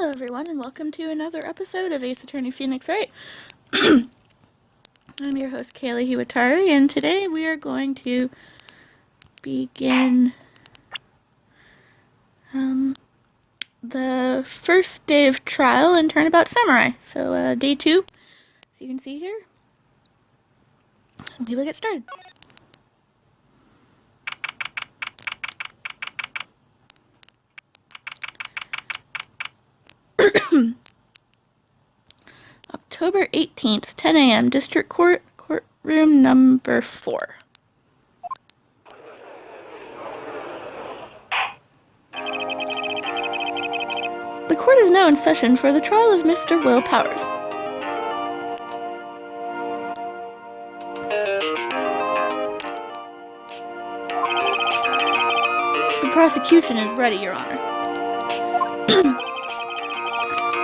Hello everyone, and welcome to another episode of Ace Attorney Phoenix Wright. I'm your host Kaylee Hiwatari, and today we are going to begin the first day of trial in Turnabout Samurai. So day 2, as you can see here, we will get started. October 18th, 10 a.m., District Court, Courtroom number 4. The court is now in session for the trial of Mr. Will Powers. The prosecution is ready, Your Honor.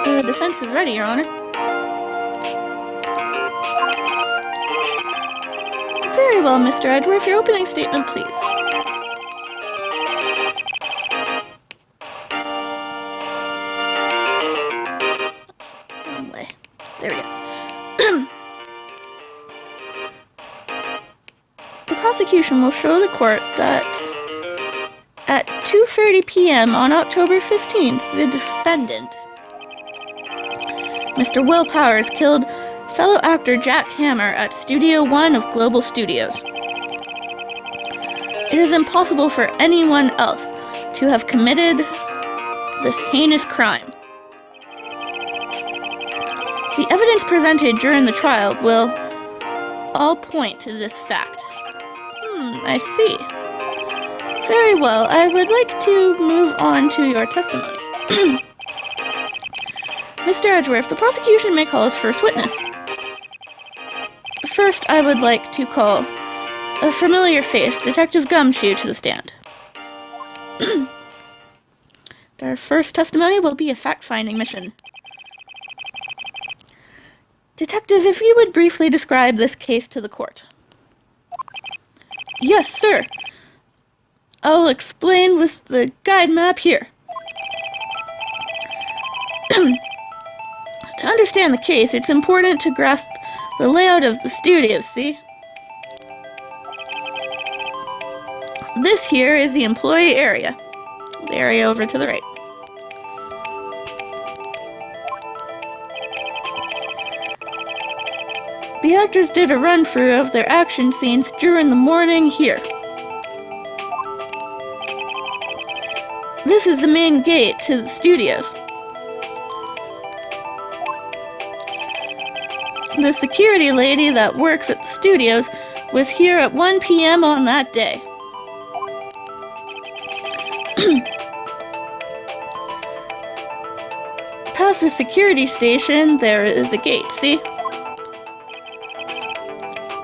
The defense is ready, Your Honor. Very well, Mr. Edgeworth, your opening statement, please. Wrong way. There we go. The prosecution will show the court that at 2:30 p.m. on October 15th, the defendant, Mr. Will Powers, killed fellow actor Jack Hammer at Studio 1 of Global Studios. It is impossible for anyone else to have committed this heinous crime. The evidence presented during the trial will all point to this fact. I see. Very well, I would like to move on to your testimony. Mr. Edgeworth, the prosecution may call its first witness. First, I would like to call a familiar face, Detective Gumshoe, to the stand. Our first testimony will be a fact-finding mission. Detective, if you would briefly describe this case to the court. Yes, sir. I'll explain with the guide map here. To understand the case, it's important to grasp the layout of the studios, see? This here is the employee area. The area over to the right. The actors did a run-through of their action scenes during the morning here. This is the main gate to the studios. The security lady that works at the studios was here at 1 p.m. on that day. Past the security station, there is a gate, see?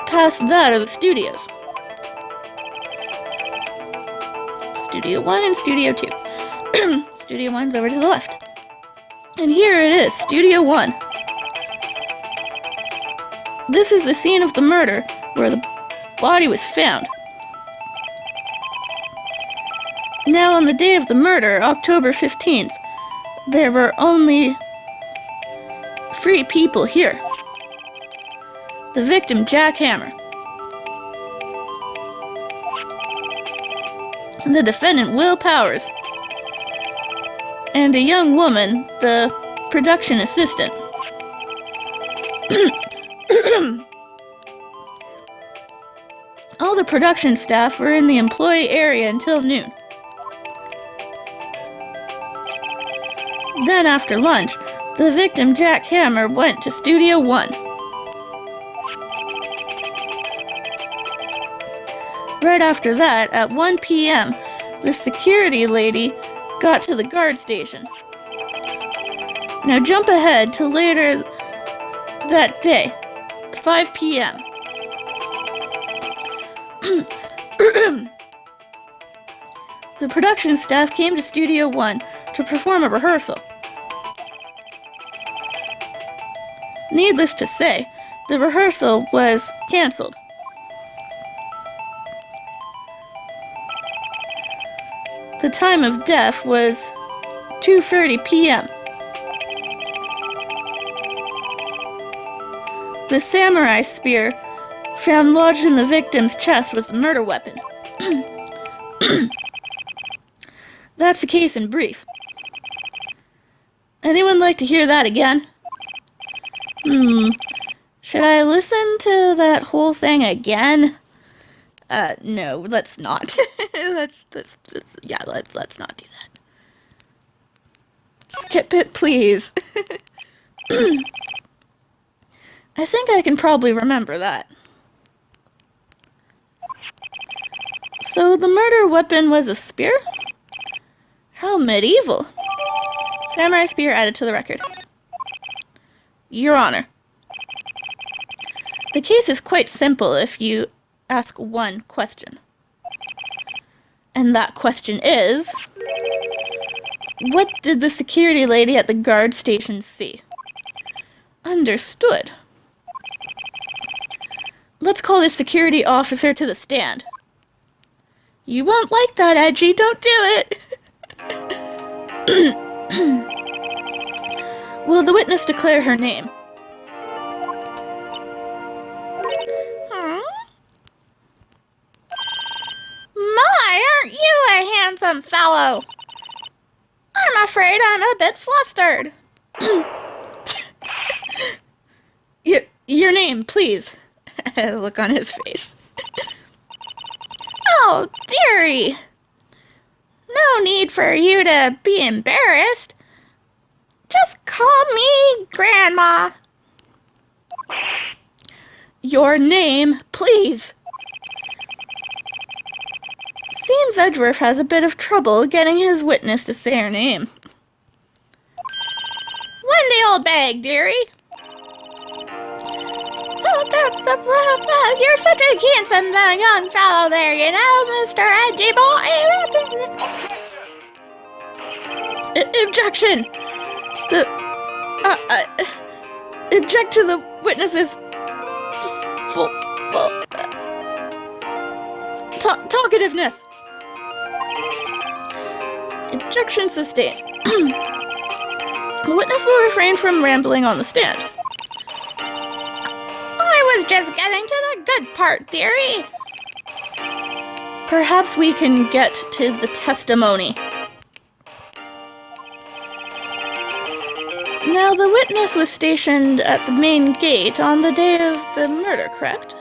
Past that are the studios. Studio 1 and Studio 2. Studio 1's over to the left. And here it is, Studio 1. This is the scene of the murder, where the body was found. Now, on the day of the murder, October 15th, there were only 3 people here. The victim, Jack Hammer. And the defendant, Will Powers. And a young woman, the production assistant. All the production staff were in the employee area until noon. Then after lunch, the victim, Jack Hammer, went to Studio 1. Right after that, at 1 p.m., the security lady got to the guard station. Now jump ahead to later that day, 5 p.m. The production staff came to Studio 1 to perform a rehearsal. Needless to say, the rehearsal was canceled. The time of death was 2:30 p.m. The samurai spear found lodged in the victim's chest was the murder weapon. That's the case in brief. Anyone like to hear that again? Should I listen to that whole thing again? No, let's not. let's not do that. Skip it, please. I think I can probably remember that. So the murder weapon was a spear? How medieval. Samurai spear added to the record. Your Honor. The case is quite simple if you ask one question. And that question is, what did the security lady at the guard station see? Understood. Let's call the security officer to the stand. You won't like that, Edgy. Don't do it. Will the witness declare her name? My, aren't you a handsome fellow? I'm afraid I'm a bit flustered. Your name, please. Look on his face. Oh, dearie. No need for you to be embarrassed. Just call me Grandma. Your name, please. Seems Edgeworth has a bit of trouble getting his witness to say her name. Wendy Old Bag, dearie. You're such a handsome young fellow there, you know, Mr. Edgy Boy. Objection! Object to the witnesses. Talkativeness. Objection sustained. The witness will refrain from rambling on the stand. I was just getting to the good part, dearie. Perhaps we can get to the testimony. Now, the witness was stationed at the main gate on the day of the murder, correct?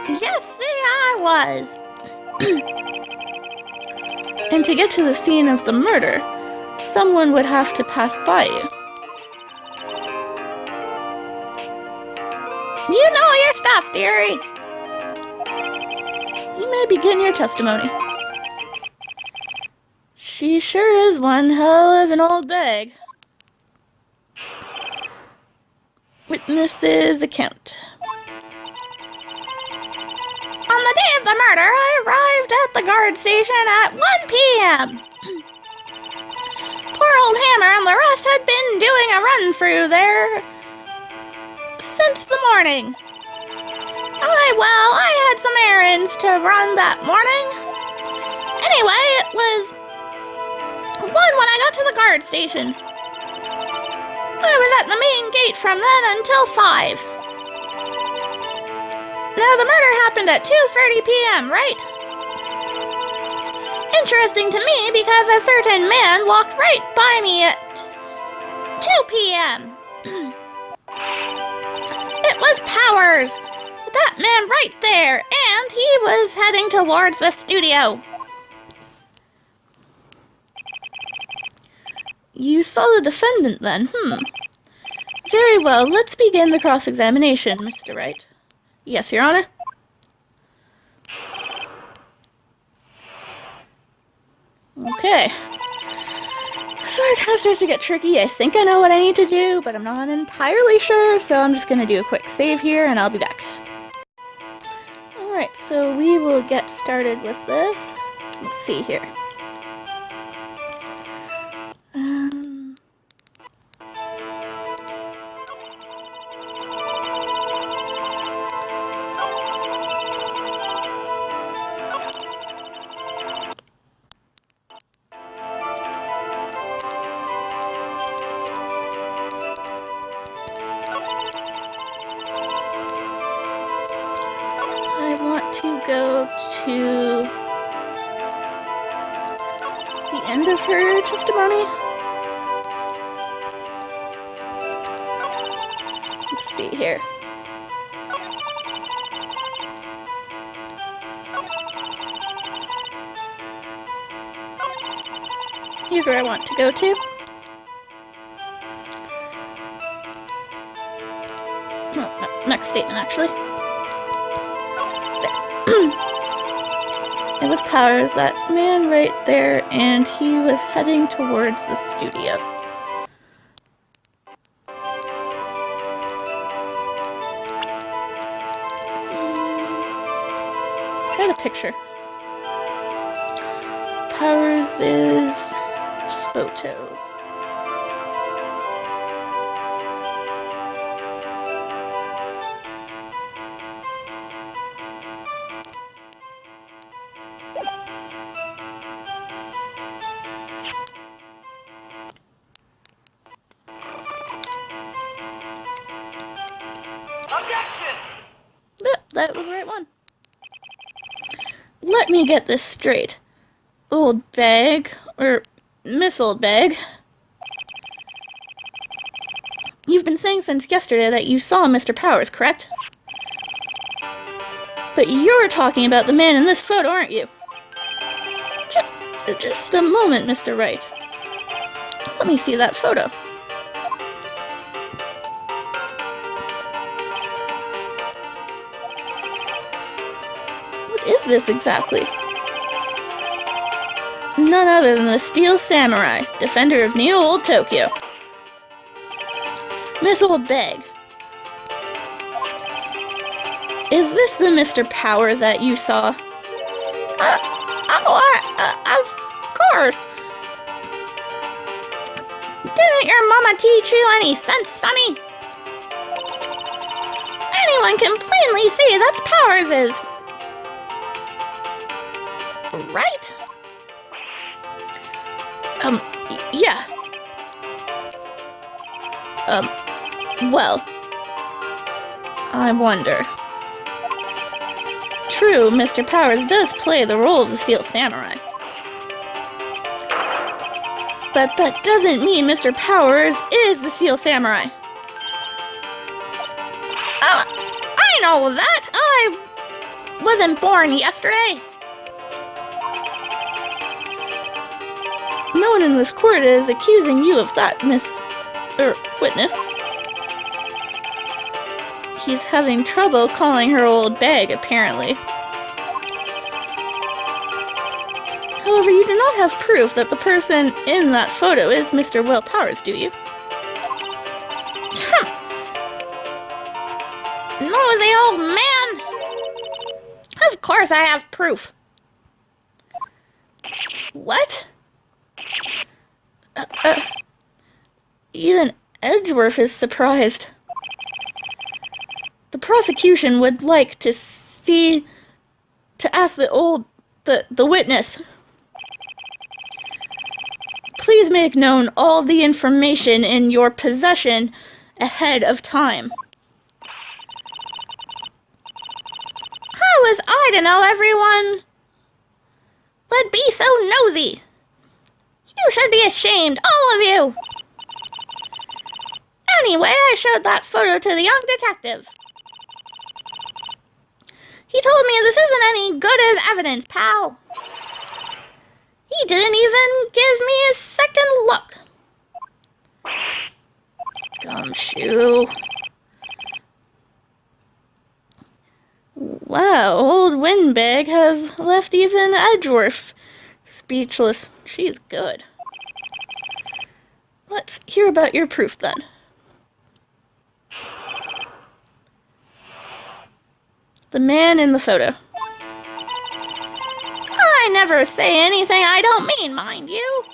Yes, see, I was. And to get to the scene of the murder, someone would have to pass by you. You know your stuff, dearie. You may begin your testimony. She sure is one hell of an old bag. Witness's account. On the day of the murder, I arrived at the guard station at 1 p.m. Poor old Hammer and the rest had been doing a run-through there since the morning. I had some errands to run that morning. Anyway, it was 1 when I got to the guard station. I was at the main gate from then until 5. Now, the murder happened at 2:30 p.m., right? Interesting to me because a certain man walked right by me at 2 p.m. It was Powers, that man right there, and he was heading towards the studio. You saw the defendant then, Very well, let's begin the cross-examination, Mr. Wright. Yes, Your Honor. Okay. Sorry, it kind of starts to get tricky. I think I know what I need to do, but I'm not entirely sure, so I'm just going to do a quick save here, and I'll be back. Alright, so we will get started with this. Let's see here. the end of her testimony. Let's see here. Here's where I want to go to. Oh, next statement, actually. It was Powers, that man right there, and he was heading towards the studio. Let's try the picture. Powers' photo. That was the right one. Let me get this straight. Old Bag, or Miss Old Bag. You've been saying since yesterday that you saw Mr. Powers, correct? But you're talking about the man in this photo, aren't you? Just a moment, Mr. Wright. Let me see that photo. What is this exactly? None other than the Steel Samurai, defender of New Old Tokyo. Miss Old Bag. Is this the Mr. Powers that you saw? Of course. Didn't your mama teach you any sense, sonny? Anyone can plainly see that's Powers'. Right? Yeah. Well, I wonder. True, Mr. Powers does play the role of the Steel Samurai. But that doesn't mean Mr. Powers is the Steel Samurai. I know that. I wasn't born yesterday. No one in this court is accusing you of that, witness. He's having trouble calling her old bag, apparently. However, you do not have proof that the person in that photo is Mr. Will Powers, do you? Nosy old man! Of course I have proof. What? Even Edgeworth is surprised. The prosecution would like to ask the witness. Please make known all the information in your possession ahead of time. How was I to know everyone would be so nosy? You should be ashamed, all of you! Anyway, I showed that photo to the young detective. He told me this isn't any good as evidence, pal. He didn't even give me a second look. Gumshoe. Wow, old Windbag has left even Edgeworth speechless. She's good. Let's hear about your proof then. The man in the photo. I never say anything I don't mean, mind you.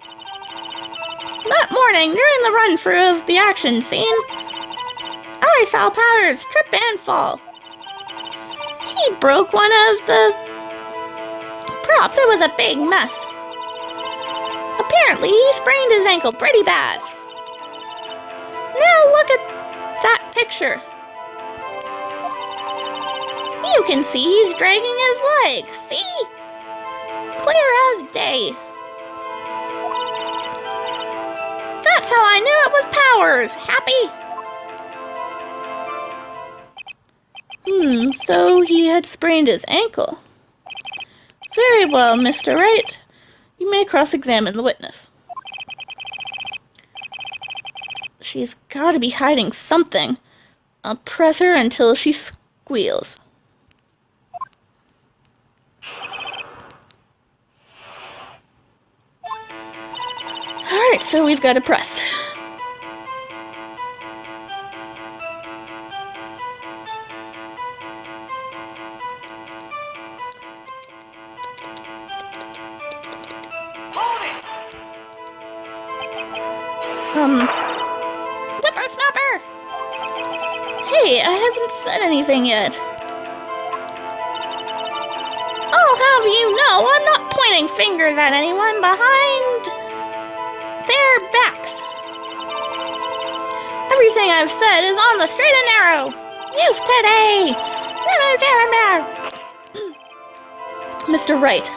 That morning, during the run-through of the action scene, I saw Powers trip and fall. He broke one of the props. It was a big mess. Apparently, he sprained his ankle pretty bad. Now look at that picture. You can see he's dragging his leg, see? Clear as day. That's how I knew it was Powers. Happy? So he had sprained his ankle. Very well, Mr. Wright. You may cross-examine the witness. She's got to be hiding something. I'll press her until she squeals. Alright, so we've got to press. Whippersnapper! Hey, I haven't said anything yet. I'll have you know I'm not pointing fingers at anyone behind their backs. Everything I've said is on the straight and narrow. Youth today! Mr. Wright,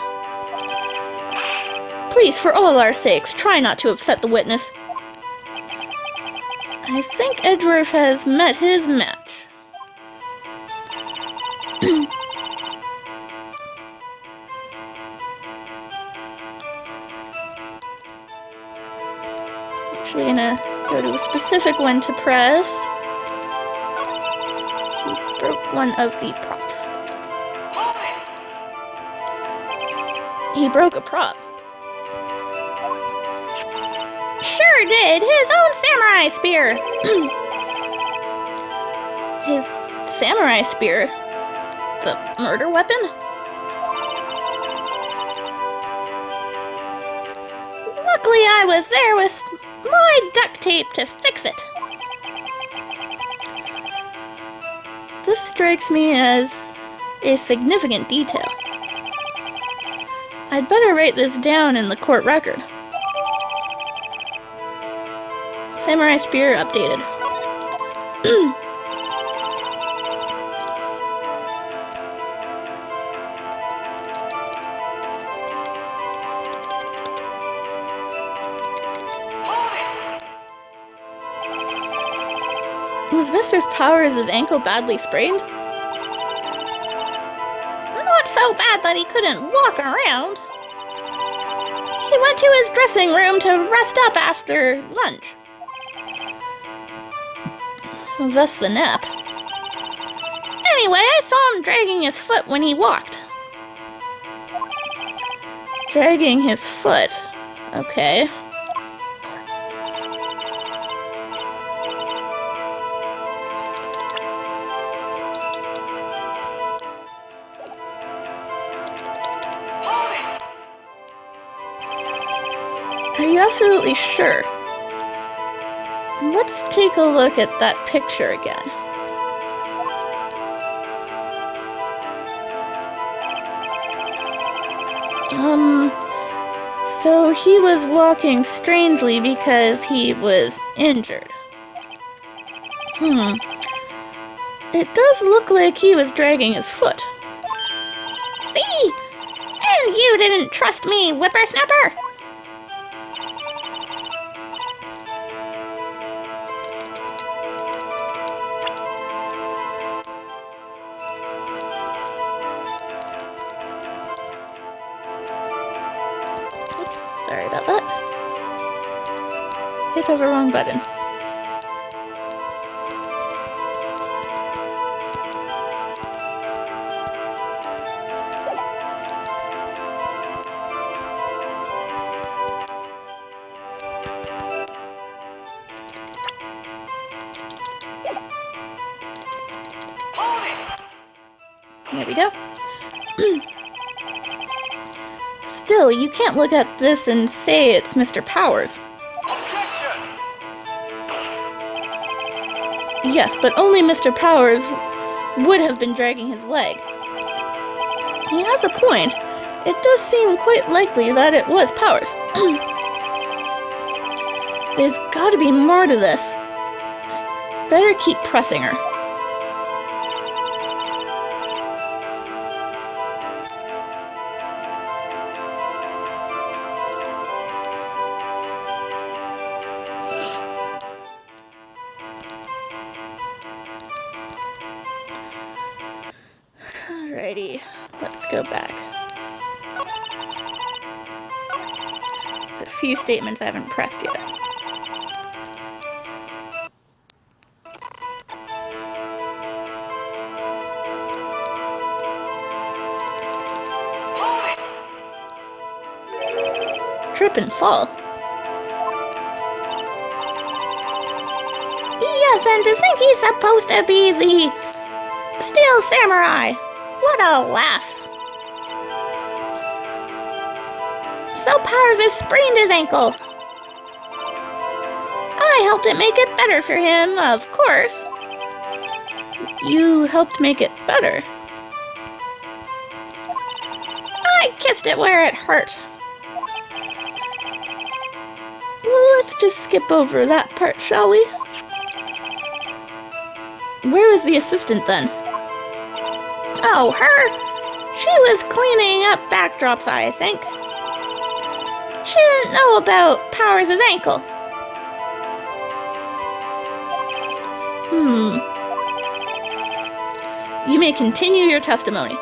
please, for all our sakes, try not to upset the witness. I think Edgeworth has met his match. Actually gonna go to a specific one to press. He broke one of the props. He broke a prop. Sure did! His own samurai spear! His samurai spear? The murder weapon? Luckily I was there with my duct tape to fix it. This strikes me as a significant detail. I'd better write this down in the court record. Samurai spear updated. Was Mr. Powers' ankle badly sprained? Not so bad that he couldn't walk around. He went to his dressing room to rest up after lunch. Thus the nap. Anyway, I saw him dragging his foot when he walked. Dragging his foot. Okay. Are you absolutely sure? Let's take a look at that picture again. So he was walking strangely because he was injured. It does look like he was dragging his foot. See? And you didn't trust me, whippersnapper! Sorry about that. Hit the wrong button. There we go. Still, you can't look at this and say it's Mr. Powers. Objection! Yes, but only Mr. Powers would have been dragging his leg. He has a point. It does seem quite likely that it was Powers. There's gotta be more to this. Better keep pressing her. a few statements I haven't pressed yet. Trip and fall. Yes, and to think he's supposed to be the Steel Samurai. What a laugh. So Powers has sprained his ankle. I helped it make it better for him, of course. You helped make it better? I kissed it where it hurt. Let's just skip over that part, shall we? Where is the assistant then? Oh, her? She was cleaning up backdrops, I think. She didn't know about Powers' ankle. You may continue your testimony.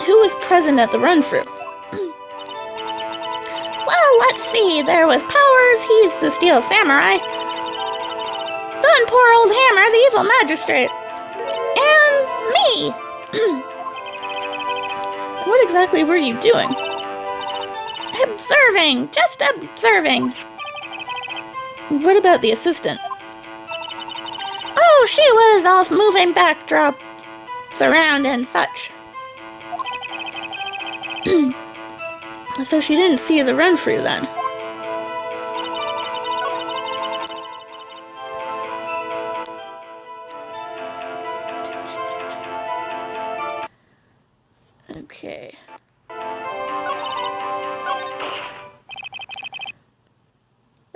Who was present at the run-through? Well, let's see. There was Powers, he's the Steel Samurai. Then poor old Hammer, the evil magistrate. And me. What exactly were you doing? Observing. Just observing. What about the assistant? Oh, she was off moving backdrops around and such. So she didn't see the run-through then. Okay.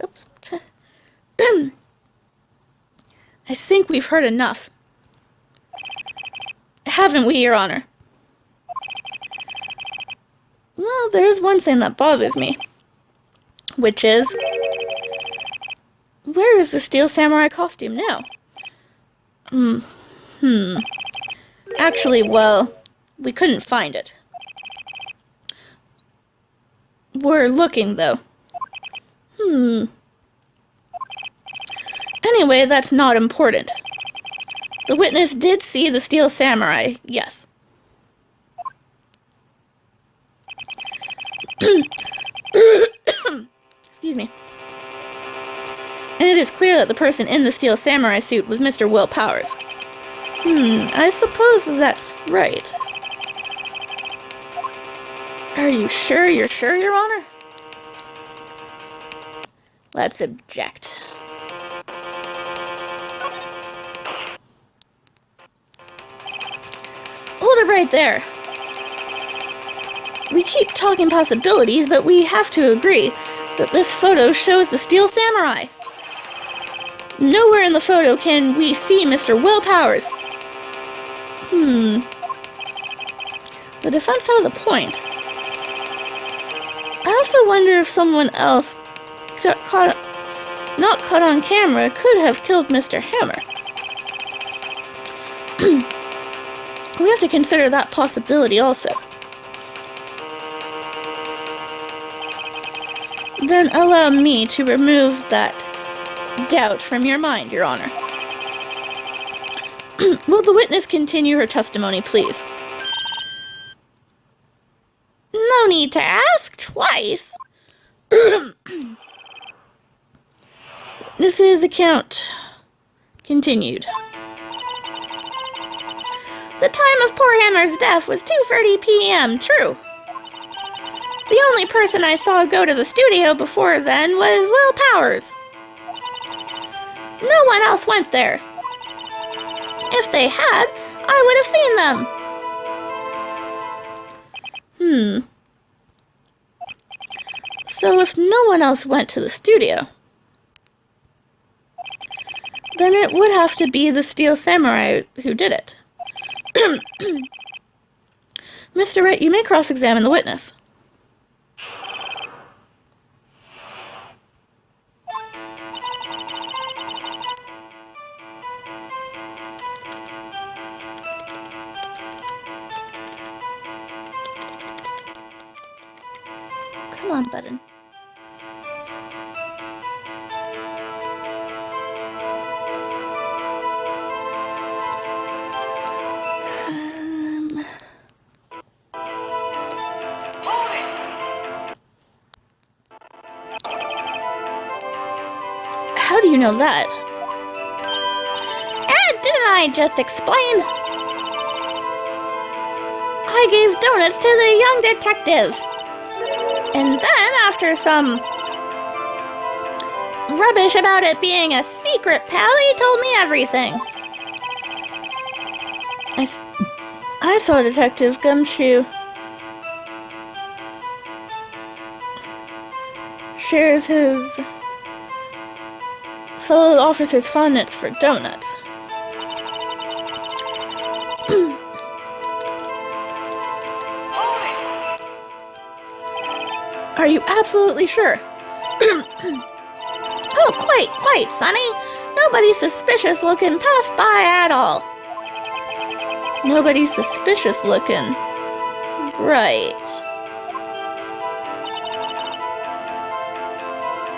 Oops. I think we've heard enough. Haven't we, Your Honor? Well, there is one thing that bothers me. Which is... where is the Steel Samurai costume now? Actually, well, we couldn't find it. We're looking, though. Anyway, that's not important. The witness did see the Steel Samurai, yes. Excuse me. And it is clear that the person in the Steel Samurai suit was Mr. Will Powers. I suppose that's right. Are you sure you're sure, Your Honor? Let's object. Hold it right there. We keep talking possibilities, but we have to agree that this photo shows the Steel Samurai. Nowhere in the photo can we see Mr. Will Powers. The defense has a point. I also wonder if someone else not caught on camera could have killed Mr. Hammer. We have to consider that possibility also. Then allow me to remove that doubt from your mind, Your Honor. Will the witness continue her testimony, please? No need to ask twice. This is account continued. The time of poor Hammer's death was 2:30 p.m., true. The only person I saw go to the studio before then was Will Powers. No one else went there. If they had, I would have seen them. So if no one else went to the studio, then it would have to be the Steel Samurai who did it. Mr. Wright, you may cross-examine the witness. Come on, button. How do you know that? Didn't I just explain? I gave donuts to the young detective. And then, after some rubbish about it being a secret, Pally told me everything. I saw Detective Gumshoe shares his fellow officer's fondness for donuts. Are you absolutely sure? Oh, quite, Sonny. Nobody suspicious looking passed by at all. Nobody suspicious looking. Right.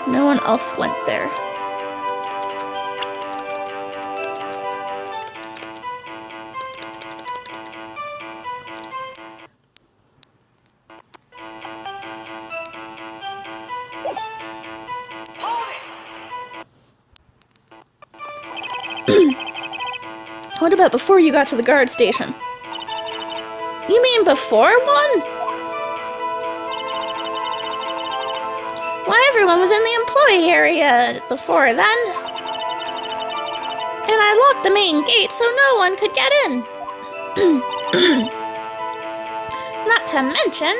No one else went there. What about before you got to the guard station? You mean before one? When everyone was in the employee area before then. And I locked the main gate so no one could get in. Not to mention...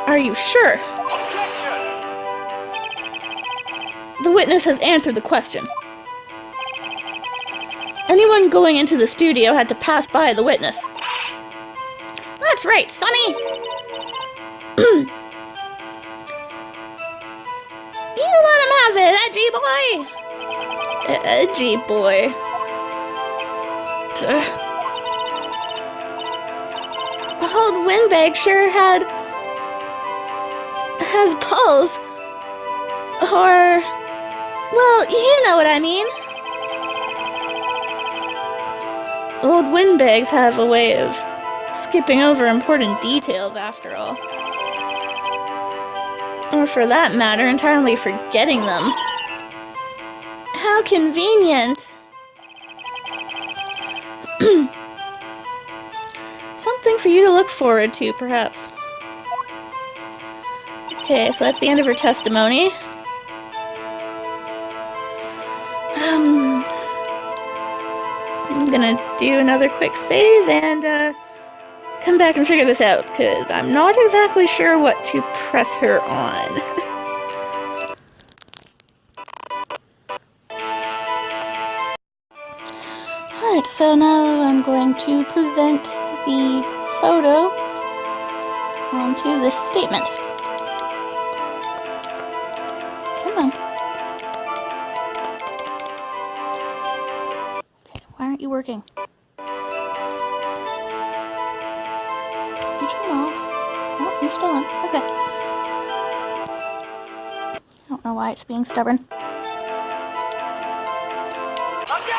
Are you sure? The witness has answered the question. Anyone going into the studio had to pass by the witness. That's right, Sonny. You let him have it, edgy boy. Edgy boy. Old windbag sure has balls. Or, well, you know what I mean. Old windbags have a way of skipping over important details, after all. Or for that matter, entirely forgetting them. How convenient. Something for you to look forward to, perhaps. Okay, so that's the end of her testimony. I'm gonna do another quick save and come back and figure this out, because I'm not exactly sure what to press her on. Alright, so now I'm going to present the photo onto this statement. Come on. Okay, why aren't you working? You turn off. Oh, you're still on. Okay. I don't know why it's being stubborn.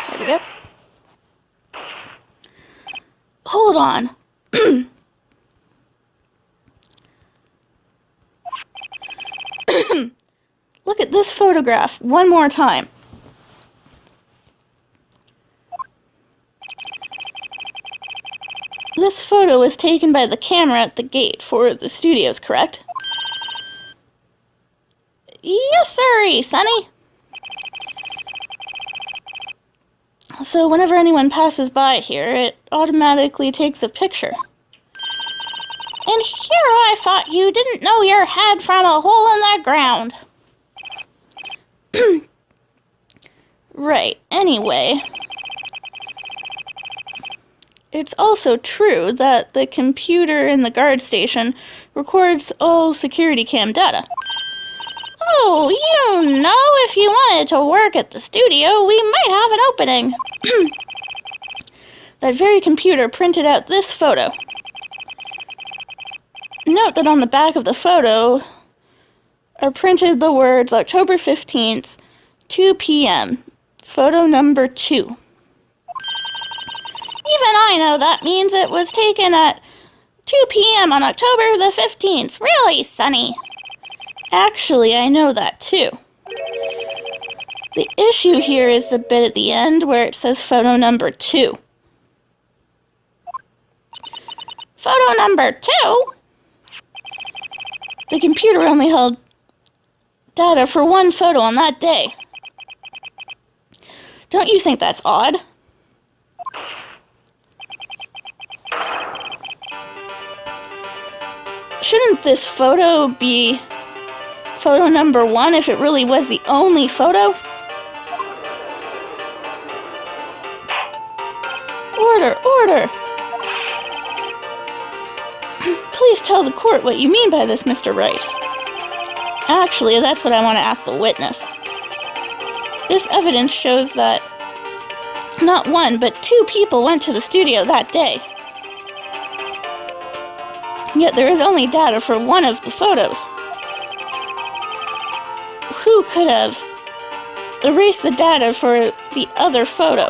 There we go. Hold on. Look at this photograph one more time. This photo was taken by the camera at the gate for the studios, correct? Yes, sir, Sonny. So whenever anyone passes by here, it automatically takes a picture. And here I thought you didn't know your head from a hole in the ground. Right, anyway. It's also true that the computer in the guard station records all security cam data. Oh, you know, if you wanted to work at the studio, we might have an opening. That very computer printed out this photo. Note that on the back of the photo are printed the words October 15th, 2 p.m., photo number 2. Even I know that means it was taken at 2 p.m. on October the 15th. Really, Sonny? Actually, I know that too. The issue here is the bit at the end where it says photo number 2. Photo number 2? The computer only held data for one photo on that day. Don't you think that's odd? Shouldn't this photo be photo number 1 if it really was the only photo? Order, order! Please tell the court what you mean by this, Mr. Wright. Actually, that's what I want to ask the witness. This evidence shows that not 1, but 2 people went to the studio that day. Yet there is only data for one of the photos. Who could have erased the data for the other photo?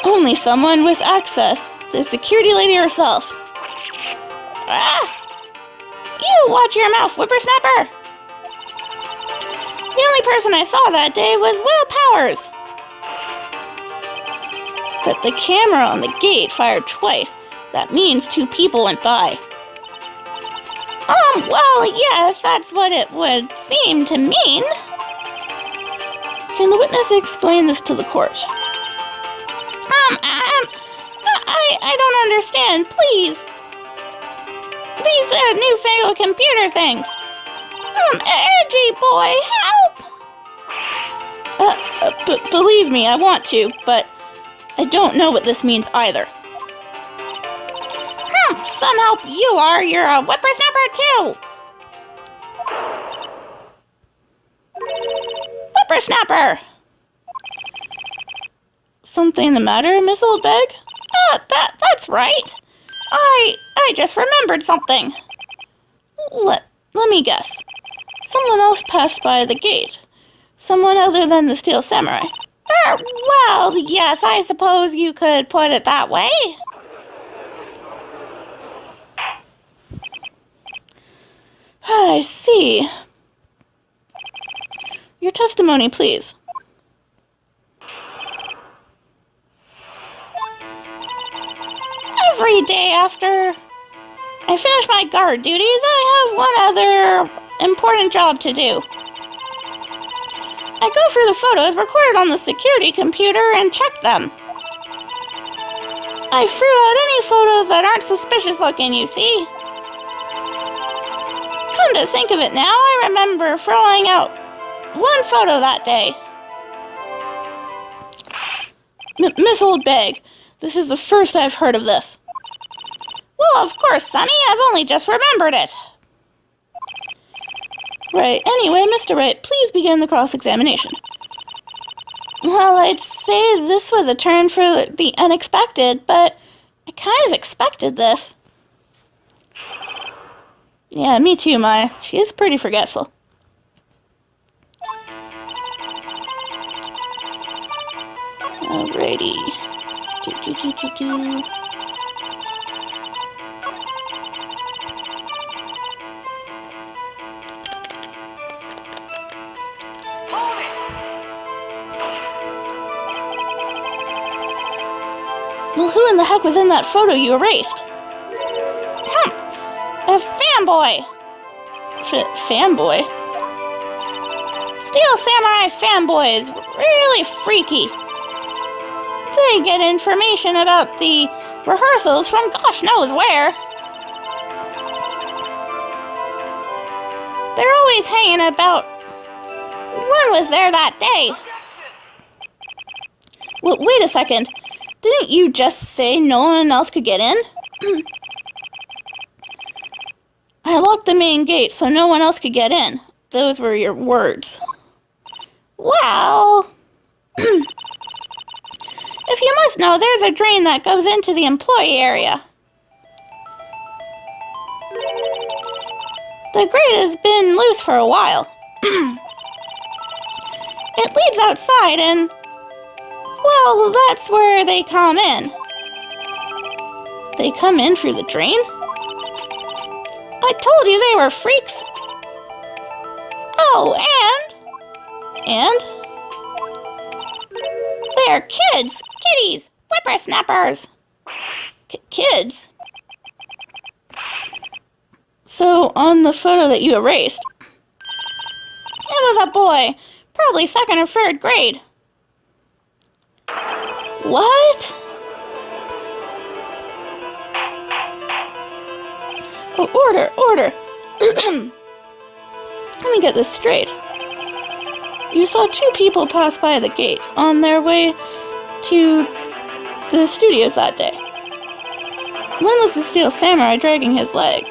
Only someone with access, the security lady herself. Ah! You watch your mouth, whippersnapper! The only person I saw that day was Will Powers. But the camera on the gate fired twice. That means 2 people went by. Well, yes, that's what it would seem to mean. Can the witness explain this to the court? I don't understand. Please. These are newfangled computer things. Edgy boy, help! Believe me, I want to, but I don't know what this means either. Some help you are. You're a whippersnapper too. Whippersnapper! Something the matter, Miss Oldbag? That's right. I just remembered something. Let me guess. Someone else passed by the gate. Someone other than the Steel Samurai. Well, yes, I suppose you could put it that way. I see. Your testimony, please. Every day after I finish my guard duties, I have one other important job to do. I go through the photos recorded on the security computer and check them. I threw out any photos that aren't suspicious looking, you see. Come to think of it now, I remember throwing out one photo that day. Miss Oldbag, this is the first I've heard of this. Well, of course, Sonny, I've only just remembered it. Right, anyway, Mr. Wright, please begin the cross-examination. Well, I'd say this was a turn for the unexpected, but I kind of expected this. Yeah, me too, Maya. She is pretty forgetful. Alrighty. Well, who in the heck was in that photo you erased? A fanboy! Fanboy? Steel Samurai fanboys, really freaky. They get information about the rehearsals from gosh knows where. They're always hanging about. When was there that day? Well, wait a second. Didn't you just say no one else could get in? I locked the main gate so no one else could get in. Those were your words. Well, if you must know, there's a drain that goes into the employee area. The grate has been loose for a while. It leads outside and, well, that's where they come in. They come in through the drain? I told you they were freaks. Oh, and they're kids, kitties, whippersnappers. Kids? So, on the photo that you erased, it was a boy, probably 2nd or 3rd grade. What? Oh, order. Let me get this straight. You saw 2 people pass by the gate on their way to the studios that day. One was the Steel Samurai dragging his leg.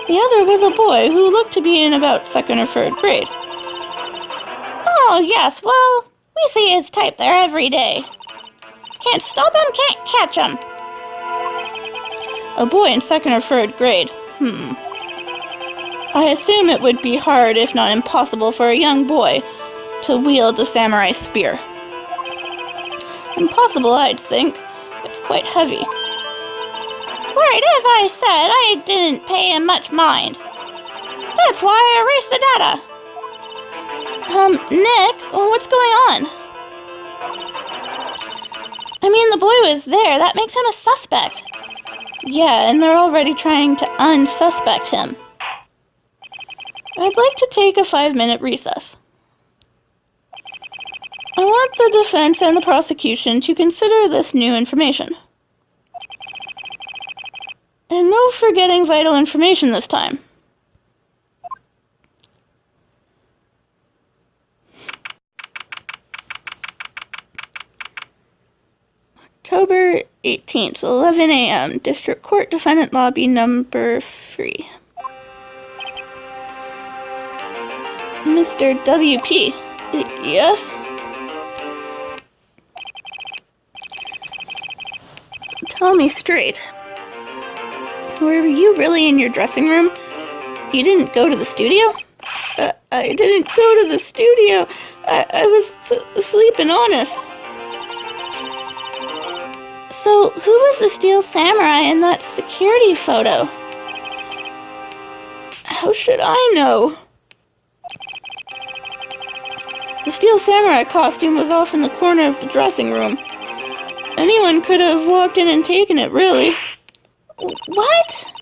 The other was a boy who looked to be in about 2nd or 3rd grade. Oh, yes, well, we see his type there every day. Can't stop him, can't catch him. A boy in 2nd or 3rd grade. I assume it would be hard, if not impossible, for a young boy to wield the samurai spear. Impossible, I'd think. It's quite heavy. Right, as I said, I didn't pay him much mind. That's why I erased the data. Nick, what's going on? I mean, the boy was there. That makes him a suspect. Yeah, and they're already trying to unsuspect him. I'd like to take a 5-minute recess. I want the defense and the prosecution to consider this new information. And no forgetting vital information this time. October 18th, 11 a.m., District Court Defendant Lobby number 3. Mr. WP. Yes? Tell me straight. Were you really in your dressing room? You didn't go to the studio? I didn't go to the studio. I was asleep and honest. So, who was the Steel Samurai in that security photo? How should I know? The Steel Samurai costume was off in the corner of the dressing room. Anyone could have walked in and taken it, really. What?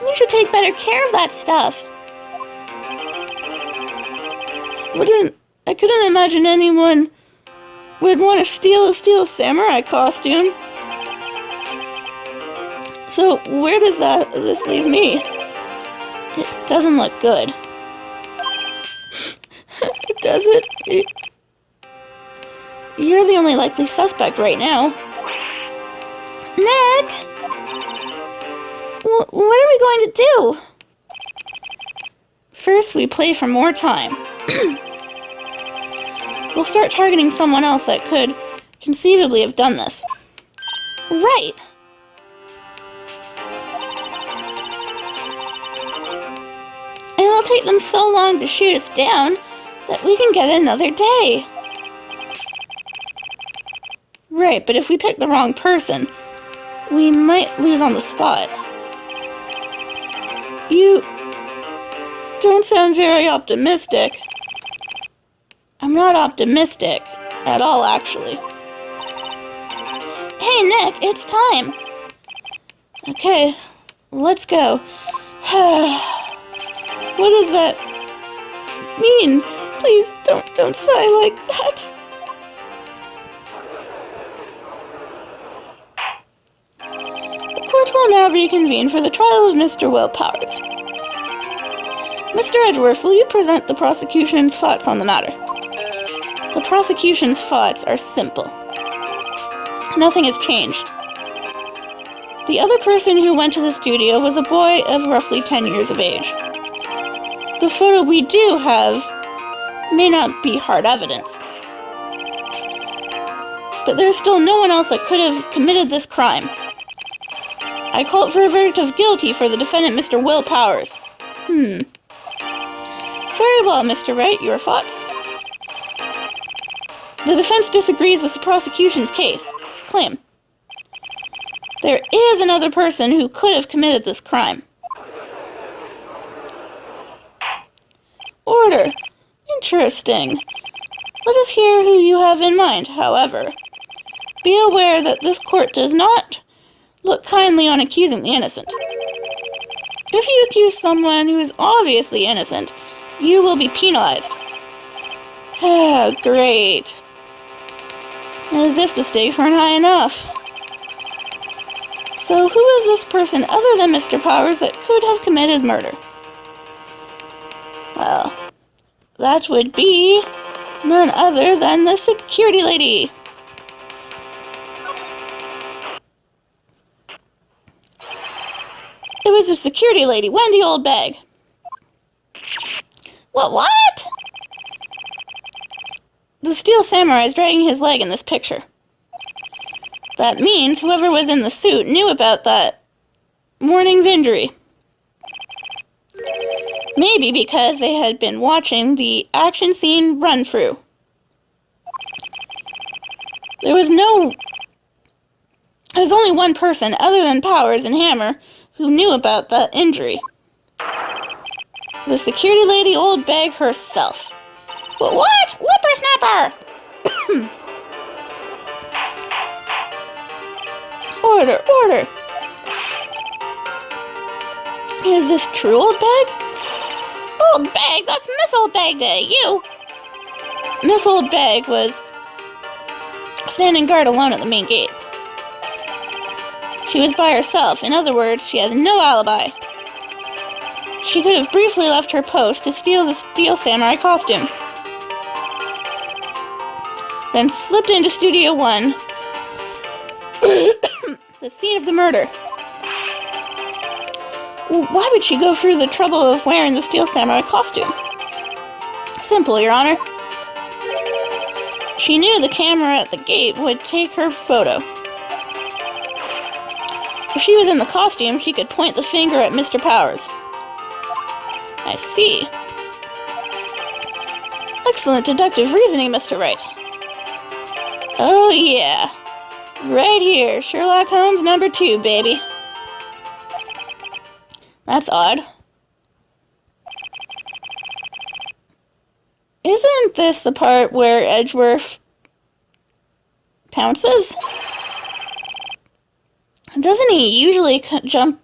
You should take better care of that stuff. I couldn't imagine anyone would want to steal a Steel Samurai costume. So where does this leave me? It doesn't look good. Does it? You're the only likely suspect right now. Nick! What are we going to do? First, we play for more time. We'll start targeting someone else that could conceivably have done this. Right! And it'll take them so long to shoot us down that we can get another day. Right, but if we pick the wrong person, we might lose on the spot. You don't sound very optimistic. I'm not optimistic at all, actually. Hey, Nick, it's time. Okay, let's go. What does that mean? Please don't sigh like that. The court will now reconvene for the trial of Mr. Will Powers. Mr. Edgeworth, will you present the prosecution's thoughts on the matter? The prosecution's thoughts are simple. Nothing has changed. The other person who went to the studio was a boy of roughly 10 years of age. The photo we do have may not be hard evidence, but there's still no one else that could have committed this crime. I call it for a verdict of guilty for the defendant, Mr. Will Powers. Very well, Mr. Wright, your thoughts? The defense disagrees with the prosecution's claim. There is another person who could have committed this crime. Order. Interesting. Let us hear who you have in mind, however. Be aware that this court does not look kindly on accusing the innocent. If you accuse someone who is obviously innocent, you will be penalized. Ah, great. As if the stakes weren't high enough. So who is this person other than Mr. Powers that could have committed murder? Well, that would be none other than the security lady. It was the security lady, Wendy Oldbag. What? The Steel Samurai is dragging his leg in this picture. That means whoever was in the suit knew about that morning's injury. Maybe because they had been watching the action scene run through. There's only one person other than Powers and Hammer who knew about that injury. The security lady Oldbag herself. What? Whippersnapper! Order. Is this true, Oldbag? Oldbag, that's Miss Oldbag to you. Miss Oldbag was standing guard alone at the main gate. She was by herself. In other words, she has no alibi. She could have briefly left her post to steal the Steel Samurai costume, then slipped into Studio 1, the scene of the murder. Why would she go through the trouble of wearing the Steel Samurai costume? Simple, Your Honor. She knew the camera at the gate would take her photo. If she was in the costume, she could point the finger at Mr. Powers. I see. Excellent deductive reasoning, Mr. Wright. Oh yeah. Right here, Sherlock Holmes number 2, baby. That's odd. Isn't this the part where Edgeworth pounces? Doesn't he usually jump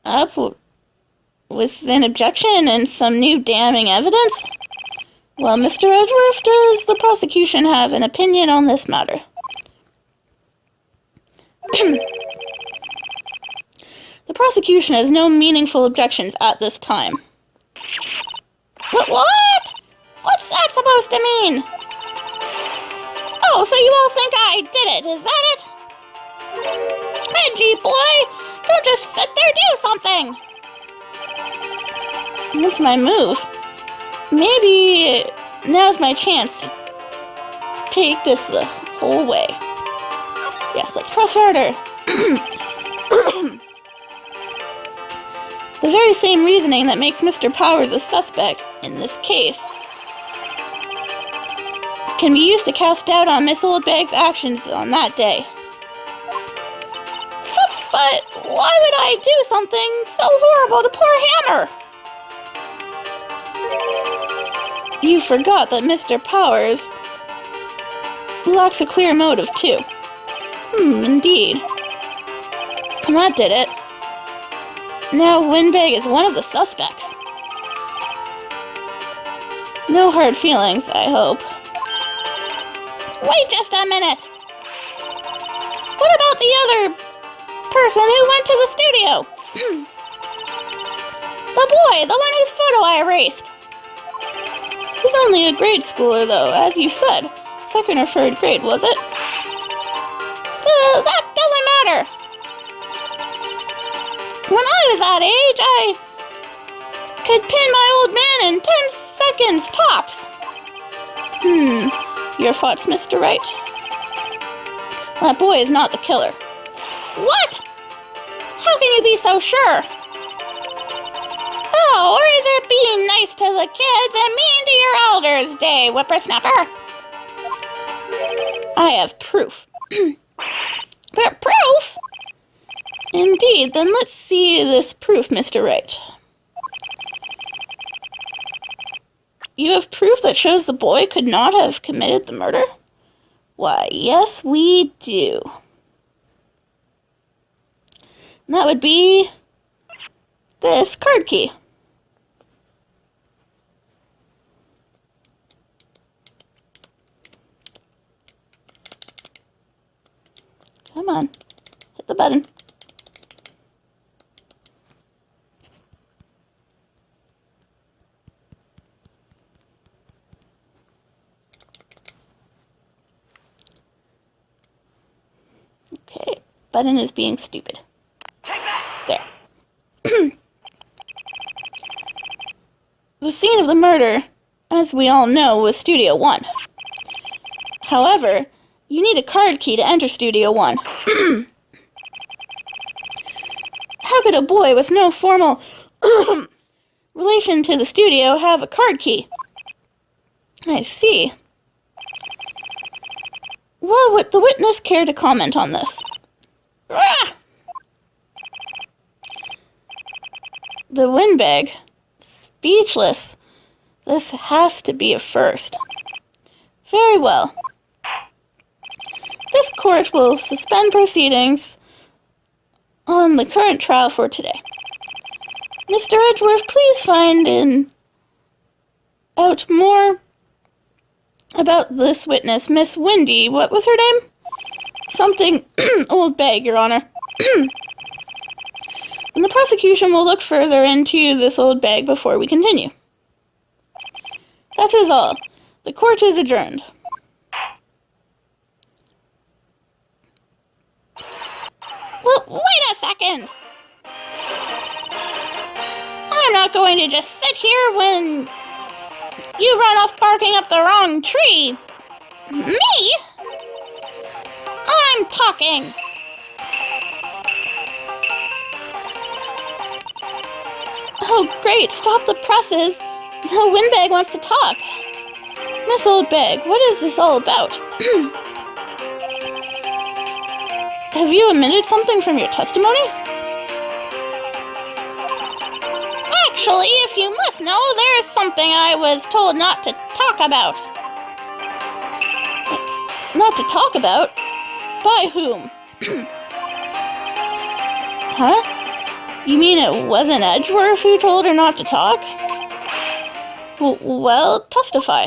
up with an objection and some new damning evidence? Well, Mr. Edgeworth, does the prosecution have an opinion on this matter? The prosecution has no meaningful objections at this time. What? What's that supposed to mean? Oh, so you all think I did it, is that it? Reggie, boy, don't just sit there, do something! That's my move. Maybe now's my chance to take this the whole way. Yes, let's press harder. The very same reasoning that makes Mr. Powers a suspect in this case can be used to cast doubt on Miss Oldbag's actions on that day. But why would I do something so horrible to poor Hammer? You forgot that Mr. Powers lacks a clear motive, too. Indeed. That did it. Now Windbag is one of the suspects. No hard feelings, I hope. Wait just a minute! What about the other person who went to the studio? The boy, the one whose photo I erased. He's only a grade schooler, though, as you said. Second or third grade, was it? That doesn't matter. When I was that age, I could pin my old man in 10 seconds tops. Your thoughts, Mr. Wright? That boy is not the killer. What? How can you be so sure? Oh, or is it being nice to the kids and mean to your elders, Day Whippersnapper? I have proof. But proof? Indeed, then let's see this proof, Mr. Wright. You have proof that shows the boy could not have committed the murder? Why, yes, we do. And that would be this card key. Come on, hit the button. Okay, button is being stupid. There. The scene of the murder, as we all know, was Studio 1. However, you need a card key to enter Studio 1. How could a boy with no formal relation to the studio have a card key? I see. Well, would the witness care to comment on this? Ah! The windbag. Speechless. This has to be a first. Very well. This court will suspend proceedings on the current trial for today. Mr. Edgeworth, please find out more about this witness, Miss Wendy. What was her name? Something Old Bag, Your Honor. And the prosecution will look further into this old bag before we continue. That is all. The court is adjourned. Well, wait a second! I'm not going to just sit here when you run off barking up the wrong tree. Me? I'm talking. Oh, great. Stop the presses. The windbag wants to talk. Miss Old Bag, what is this all about? Have you omitted something from your testimony? Actually, if you must know, there is something I was told not to talk about. Not to talk about? By whom? Huh? You mean it wasn't Edgeworth who told her not to talk? Well, testify.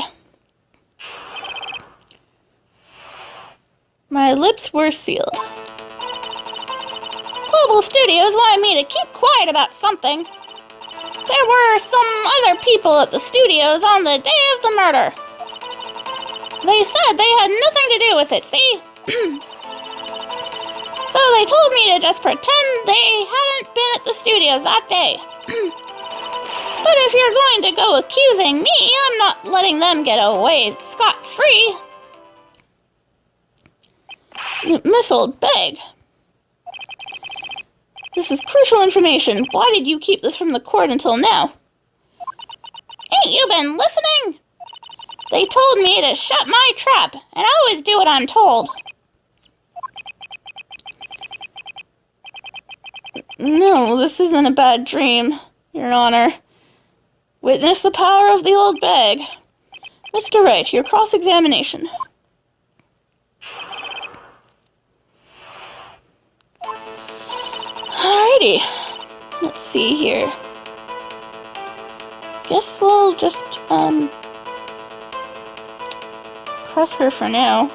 My lips were sealed. Global Studios wanted me to keep quiet about something. There were some other people at the studios on the day of the murder. They said they had nothing to do with it, see? So they told me to just pretend they hadn't been at the studios that day. But if you're going to go accusing me, I'm not letting them get away scot-free. Miss Old Bag. This is crucial information. Why did you keep this from the court until now? Ain't you been listening? They told me to shut my trap, and I always do what I'm told. No, this isn't a bad dream, Your Honor. Witness the power of the old bag. Mr. Wright, your cross-examination. Alrighty. Let's see here. Guess we'll just, press her for now.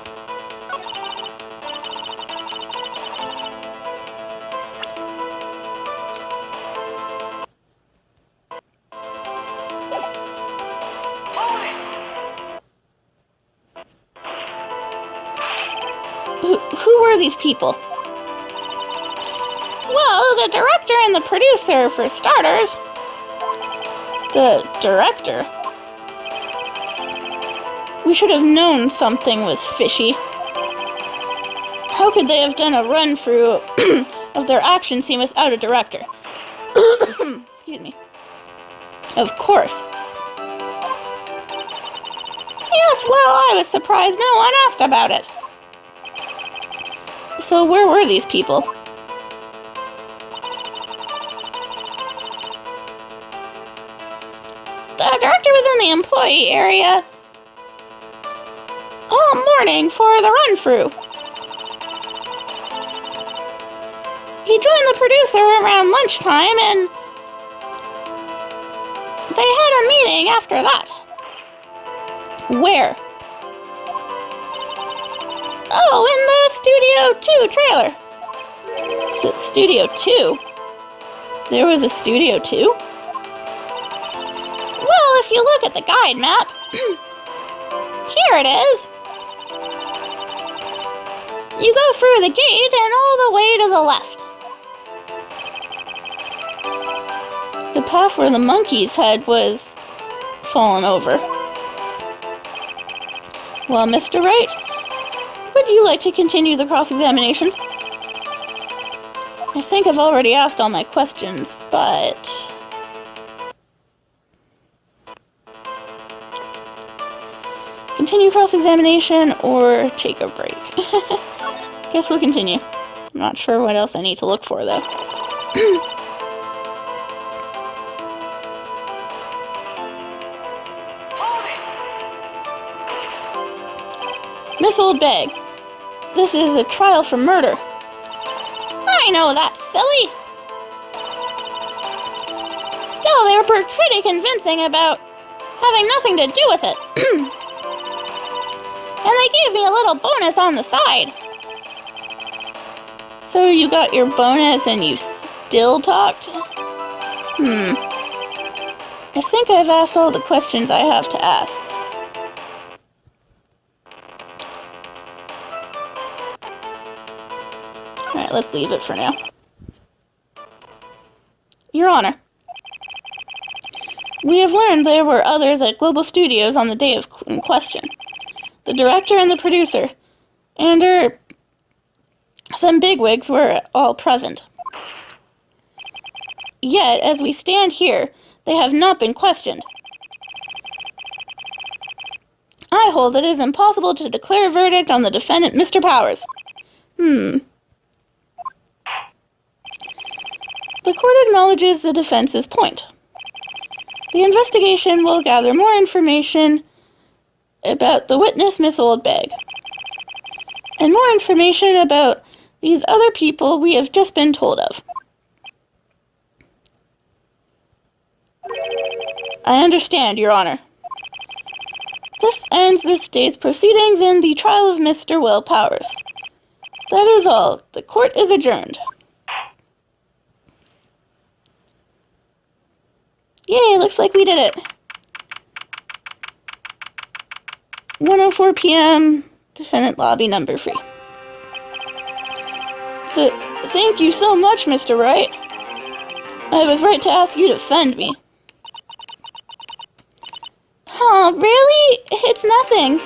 Who were these people? Well, the director and the producer, for starters. The director? We should have known something was fishy. How could they have done a run-through of their action scene without a director? Excuse me. Of course. Yes, well, I was surprised no one asked about it. So where were these people? The director was in the employee area all morning for the run-through. He joined the producer around lunchtime and they had a meeting after that. Where? Oh, in the Studio 2 trailer. Studio 2? There was a Studio 2? Well, if you look at the guide map, here it is. You go through the gate and all the way to the left. The path where the monkey's head was fallen over. Well, Mr. Wright, would you like to continue the cross-examination? I think I've already asked all my questions, but... Continue cross-examination or take a break. Guess we'll continue. I'm not sure what else I need to look for, though. Miss Oldbag, this is a trial for murder. I know that's silly. Still, they were pretty convincing about having nothing to do with it. And they gave me a little bonus on the side. So you got your bonus and you still talked? I think I've asked all the questions I have to ask. Alright, let's leave it for now. Your Honor, we have learned there were others at Global Studios on the day in question. The director and the producer, and some bigwigs were all present. Yet, as we stand here, they have not been questioned. I hold that it is impossible to declare a verdict on the defendant, Mr. Powers. The court acknowledges the defense's point. The investigation will gather more information about the witness, Miss Oldbag, and more information about these other people we have just been told of. I understand, Your Honor. This ends this day's proceedings in the trial of Mr. Will Powers. That is all. The court is adjourned. Yay, looks like we did it. 1:04 p.m. Defendant lobby number 3. So, thank you so much, Mr. Wright. I was right to ask you to defend me. Oh, really? It's nothing.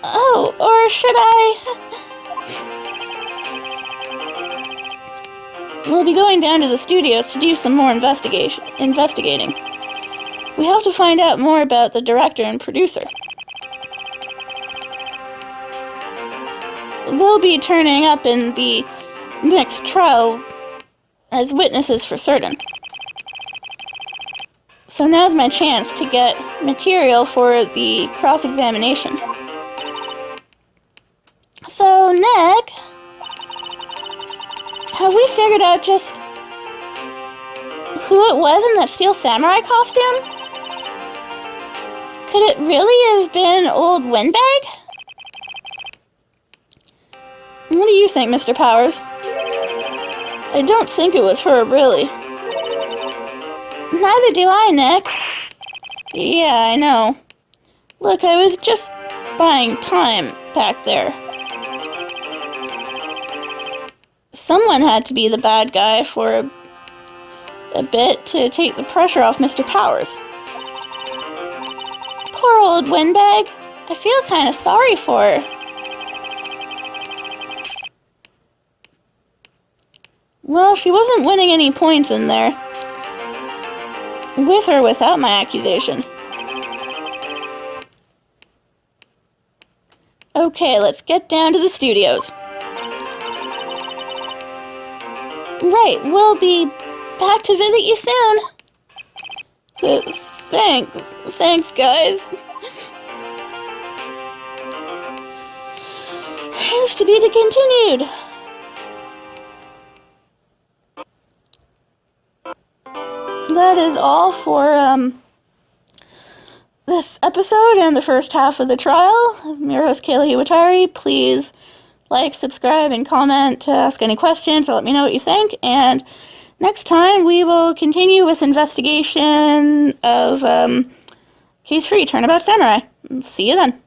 Oh, or should I? We'll be going down to the studios to do some more investigating. We have to find out more about the director and producer. They'll be turning up in the next trial as witnesses for certain. So now's my chance to get material for the cross-examination. So, Nick, have we figured out just who it was in that steel samurai costume? Could it really have been old Windbag? What do you think, Mr. Powers? I don't think it was her, really. Neither do I, Nick. Yeah, I know. Look, I was just buying time back there. Someone had to be the bad guy for a bit to take the pressure off Mr. Powers. Poor old Windbag. I feel kind of sorry for her. Well, she wasn't winning any points in there. With or without my accusation. Okay, let's get down to the studios. Right, we'll be back to visit you soon. Thanks, guys. Is to be continued. That is all for this episode and the first half of the trial. I'm your host, Kayla Iwatari. Please like, subscribe, and comment to ask any questions or let me know what you think. And next time we will continue with investigation of Case 3, Turnabout Samurai. See you then.